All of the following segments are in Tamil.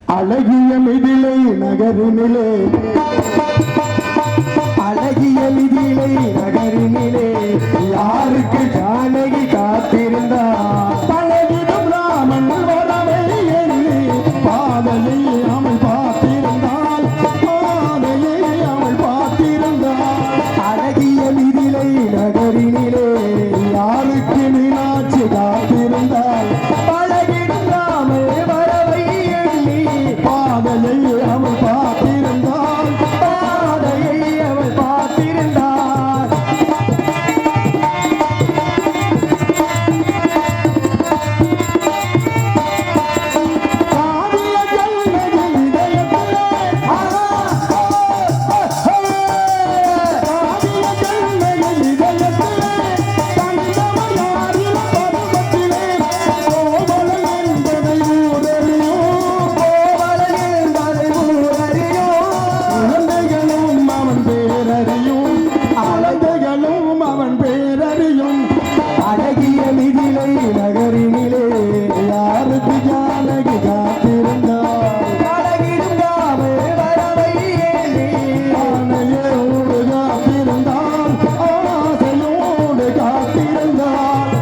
அழகிய மிதிலை நகரினிலே அழகிய மிதிலை நகரினிலே யாருக்கு ஜானகி காத்திருந்தார் பழகிடும் ராமன் வரவை எண்ணி பாதையை அவள் பார்த்திருந்தாள் பாதையை அவள் பார்த்திருந்தாள் அழகிய மிதிலை நகரினிலே யாருக்கு மீனாட்சி காத்திருந்தாள் பழகிடும் ராமன் வரவை எண்ணி பாதையை அவள் பார்த்திருந்தாள் பாதையை அவள் பார்த்திருந்தாள் காவிய ஜன்னதி இதயத்திலே காவிய ஜன்னதி இதயத்திலே தங்கமயாரின் பருவத்திலே கோவலன் என்பதை ஊரறியும் கோவலன் என்பதை ஊரறியும் குழந்தைகளும் அவன் பேரறியும் அழகைகளும் அவன் பேரறியும் அழகிய மிதிலை நகரினிலே யாருக்கு ஜானகி காத்திருந்தாள் அழகிடும் ராமே வரவை எண்ணி ஆனையோடு காத்திருந்தாள் ஆசையோடு காத்திருந்தாள்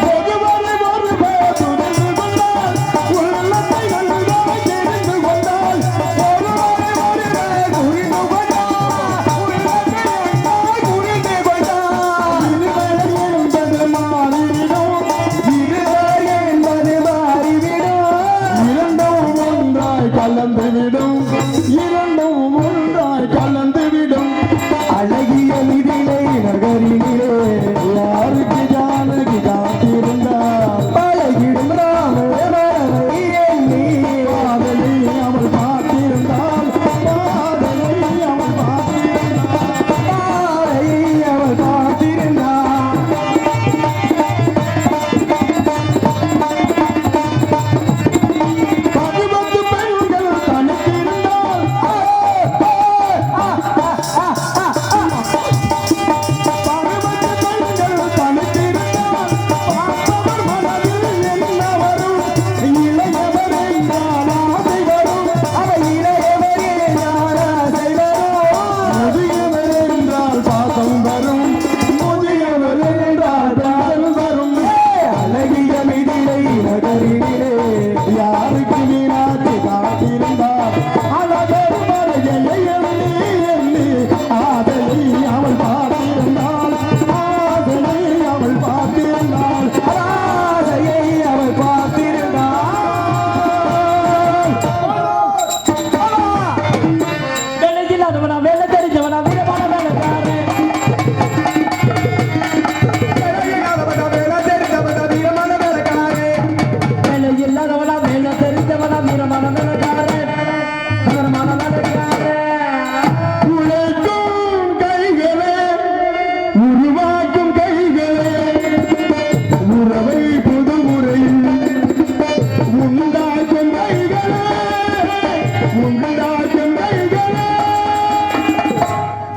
ஒருவரை ஒருவர் புரிந்து கொண்டாள் உள்ளத்தை நன்றாய் தெரிந்து கொண்டாள் ஒருவரை ஒருவர் புரிந்து கொண்டாள் உள்ளத்தை நன்றாய் புரிந்து கொண்டாள் இருவர் என்பது மாறிவிடும் இரண்டும் ஒன்றாய் கலந்துவிடும் இரண்டும் ஒன்றாய் கலந்துவிடும் அழகிய மிதிலை நகரினிலே யாருக்கு ஜானகி காத்திருந்தாள் பழகிடும் ராமரை எண்ணி பாதையை அவள் பார்த்திருந்தாள் பாதையை அவள் பார்த்திருந்தாள் பாதையை அவள் பார்த்திருந்தாள் பதிபத்து பெண்கள் தனித்திருந்தால் பருவத்து பெண்கள் தனித்திருந்தால் பார்த்தவர் மனதில் என்ன வரும் இளையவர் என்றால் ஆசை வரும் அவை இளையவர் என்றால் ஆசை வரும் முதியவர் என்றால் பாசம் வரும் முதியவர் என்றால் பாசம் வரும் அழகிய மிதிலை நகரினிலே யாருக்கு மீனாட்சி காத்திருந்தார் அழகர் மலையை எண்ணி எண்ணி ஆதையை அவள் பார்த்திருந்தாள் ஆதையை அவள் பார்த்திருந்தாள் ஆதையை அவள் பார்த்திருந்தாள் வேலை இல்லாதவனா வேலை தெரிஞ்சவனா வீரமான வேலைக்காரன் வேலை இல்லாதவனா வேலை தெரிஞ்சவனா வீரமான வேலைக்காரன்